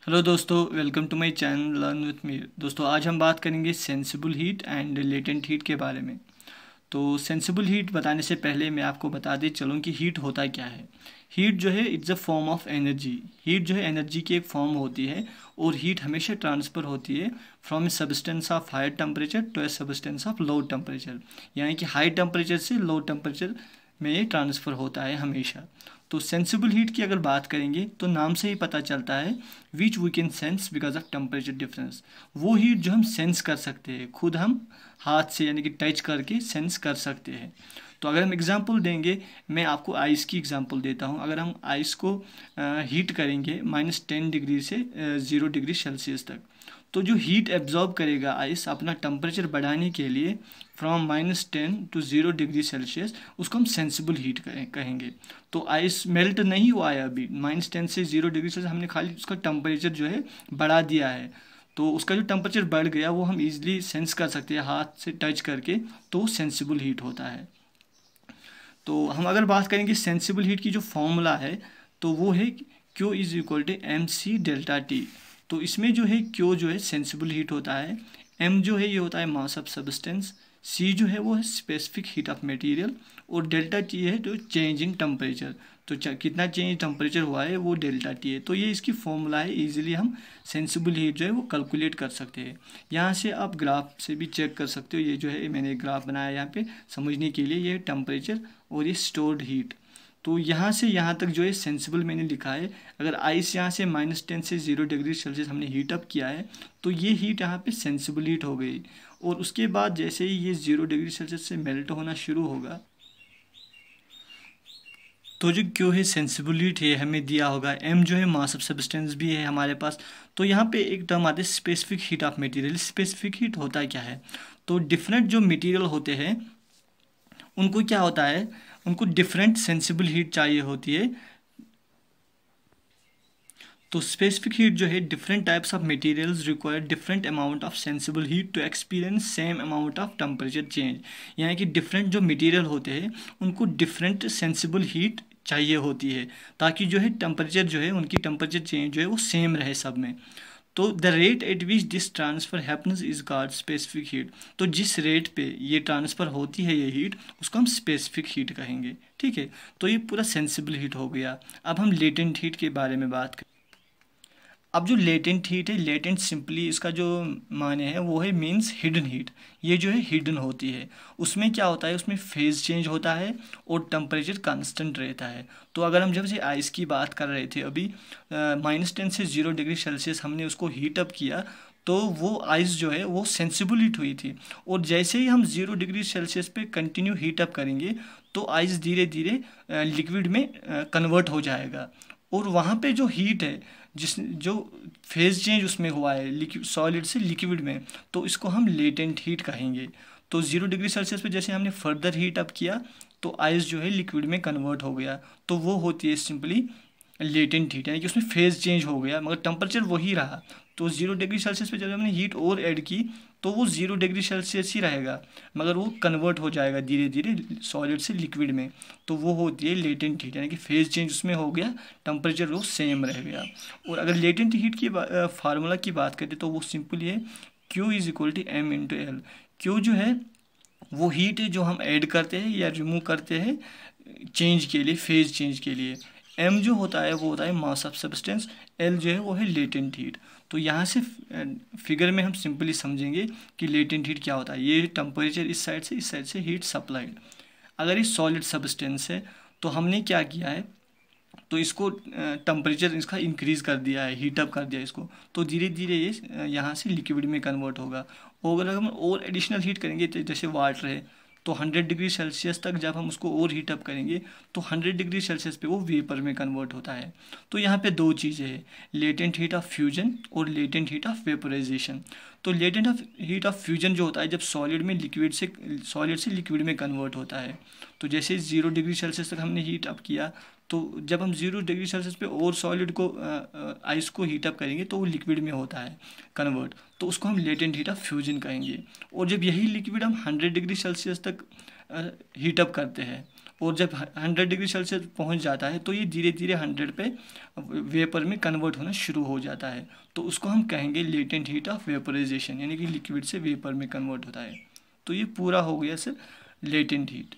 Hello दोस्तों, welcome to my channel learn with me. दोस्तों, आज हम बात करेंगे sensible heat and latent heat के बारे में। तो सेंसिबल हीट बताने से पहले मैं आपको बता दे चलूँ कि हीट होता क्या है। हीट जो है it's a form of energy. Heat जो है एनर्जी की एक फॉर्म होती है और हीट हमेशा ट्रांसफ़र होती है from a substance of higher temperature to a substance of low temperature. यानी कि हाई टेम्परेचर से लो टेम्परेचर में ये ट्रांसफ़र होता है हमेशा। तो सेंसिबल हीट की अगर बात करेंगे तो नाम से ही पता चलता है which we can sense because of temperature difference. वो हीट जो हम सेंस कर सकते हैं, खुद हम हाथ से यानी कि टच करके सेंस कर सकते हैं। तो अगर हम एग्जांपल देंगे, मैं आपको आइस की एग्जांपल देता हूँ। अगर हम आइस को हीट करेंगे -10 डिग्री से 0 डिग्री सेल्सियस तक, तो जो हीट एब्जॉर्ब करेगा आइस अपना टेम्परेचर बढ़ाने के लिए फ्रॉम -10 टू 0 डिग्री सेल्सियस, उसको हम सेंसिबल हीट कहेंगे। तो आइस मेल्ट नहीं हुआ है अभी, -10 से 0 डिग्री सेल्सियस हमने खाली उसका टेम्परेचर जो है बढ़ा दिया है। तो उसका जो टेम्परेचर बढ़ गया वो हम इजीली सेंस कर सकते हैं हाथ से टच करके, तो सेंसिबल हीट होता है। तो हम अगर बात करेंगे सेंसिबल हीट की जो फॉर्मूला है, तो वो है Q is equal to MC delta T। तो इसमें जो है Q जो है सेंसिबल हीट होता है, M जो है ये होता है मास ऑफ सब्सटेंस, C जो है वो है स्पेसिफिक हीट ऑफ मटेरियल, और डेल्टा T है जो चेंज इन टेम्परेचर। तो कितना चेंज टेम्परेचर हुआ है वो डेल्टा T है। तो ये इसकी फॉर्मूला है, इजीली हम सेंसिबल हीट जो है वो कैलकुलेट कर सकते हैं। यहाँ से आप ग्राफ से भी चेक कर सकते हो। ये जो है मैंने एक ग्राफ बनाया यहाँ पे समझने के लिए, ये टेम्परेचर और ये स्टोर्ड हीट। तो यहाँ से यहाँ तक जो है सेंसिबल मैंने लिखा है। अगर आइस यहाँ से -10 से 0 डिग्री सेल्सियस हमने हीट अप किया है, तो ये हीट यहाँ पे सेंसिबल हीट हो गई। और उसके बाद जैसे ही ये 0 डिग्री सेल्सियस से मेल्ट होना शुरू होगा, तो जो क्यू है सेंसिबल हीट है हमें दिया होगा, एम जो है मास ऑफ सब्सटेंस भी है हमारे पास। तो यहाँ पे एक टर्म आते हैं specific heat of material. Specific heat होता क्या है? तो डिफरेंट जो मटेरियल होते हैं उनको क्या होता है, उनको डिफरेंट सेंसिबल हीट चाहिए होती है। तो स्पेसिफिक हीट जो है different types of materials require different amount of sensible heat to experience same amount of temperature change. यानी कि डिफरेंट जो मटेरियल होते हैं उनको डिफरेंट सेंसिबल हीट चाहिए होती है, ताकि जो है टेम्परेचर जो है उनकी टेम्परेचर चेंज जो है वो सेम रहे सब में। तो the rate at which this transfer happens is called specific heat. तो जिस रेट पे ये ट्रांसफ़र होती है ये हीट, उसको हम स्पेसिफिक हीट कहेंगे। ठीक है, तो ये पूरा सेंसिबल हीट हो गया। अब हम लेटेंट हीट के बारे में बात करें। अब जो लेटेंट हीट है, लेटेंट सिंपली इसका जो माने है वो है मीन्स हिडन हीट। ये जो है हिडन होती है। उसमें क्या होता है, उसमें फेज चेंज होता है और टेम्परेचर कांस्टेंट रहता है। तो अगर हम जब से आइस की बात कर रहे थे अभी, -10 से 0 डिग्री सेल्सियस हमने उसको हीट अप किया, तो वो आइस जो है वो सेंसिबल हीट हुई थी। और जैसे ही हम 0 डिग्री सेल्सियस पे कंटिन्यू हीट अप करेंगे, तो आइस धीरे धीरे लिक्विड में कन्वर्ट हो जाएगा। और वहाँ पे जो हीट है, जिस जो फेज चेंज उसमें हुआ है लिक्विड सॉलिड से लिक्विड में, तो इसको हम लेटेंट हीट कहेंगे। तो 0 डिग्री सेल्सियस पे जैसे हमने फर्दर हीट अप किया, तो आइस जो है लिक्विड में कन्वर्ट हो गया, तो वो होती है सिंपली लेटेंट हीट। यानी कि उसमें फेज चेंज हो गया मगर टेम्परेचर वही रहा। तो 0 डिग्री सेल्सियस पे जब हमने हीट और ऐड की, तो वो 0 डिग्री सेल्सियस ही रहेगा, मगर वो कन्वर्ट हो जाएगा धीरे धीरे सॉलिड से लिक्विड में। तो वो होती है लेटेंट हीट, यानी कि फेज चेंज उसमें हो गया, टेम्परेचर वो सेम रह गया। और अगर लेटेंट हीट की फार्मूला की बात करें, तो वो सिंपल है Q is equal to M into L. Q जो है वो हीट है जो हम ऐड करते हैं या रिमूव करते हैं चेंज के लिए, फेज चेंज के लिए। एम जो होता है वो होता है मास ऑफ सब्सटेंस, एल जो है वो है लेटेंट हीट। तो यहाँ से फिगर में हम सिंपली समझेंगे कि लेटेंट हीट क्या होता है। ये टेम्परेचर इस साइड से हीट सप्लाइड। अगर ये सॉलिड सब्सटेंस है, तो हमने क्या किया है, तो इसको टेम्परेचर इसका इंक्रीज़ कर दिया है, हीटअप कर दिया इसको, तो धीरे धीरे ये यहाँ से लिक्विड में कन्वर्ट होगा। और अगर हम और एडिशनल हीट करेंगे, तो जैसे वाटर है, तो 100 डिग्री सेल्सियस तक जब हम उसको और हीटअप करेंगे, तो 100 डिग्री सेल्सियस पे वो वेपर में कन्वर्ट होता है। तो यहाँ पे दो चीज़ें हैं, लेटेंट हीट ऑफ फ्यूजन और लेटेंट हीट ऑफ वेपराइजेशन। तो लेटेंट हीट ऑफ फ्यूजन जो होता है जब सॉलिड से लिक्विड में कन्वर्ट होता है। तो जैसे 0 डिग्री सेल्सियस तक हमने हीट अप किया, तो जब हम 0 डिग्री सेल्सियस पे और सॉलिड को आइस को हीटअप करेंगे, तो वो लिक्विड में होता है कन्वर्ट, तो उसको हम लेटेंट हीट ऑफ फ्यूजन कहेंगे। और जब यही लिक्विड हम 100 डिग्री सेल्सियस तक हीटअप करते हैं, और जब 100 डिग्री सेल्सियस पहुंच जाता है तो ये धीरे धीरे 100 पे वेपर में कन्वर्ट होना शुरू हो जाता है। तो उसको हम कहेंगे लेटेंट हीट ऑफ वेपराइजेशन, यानी कि लिक्विड से वेपर में कन्वर्ट होता है। तो ये पूरा हो गया सर लेटेंट हीट।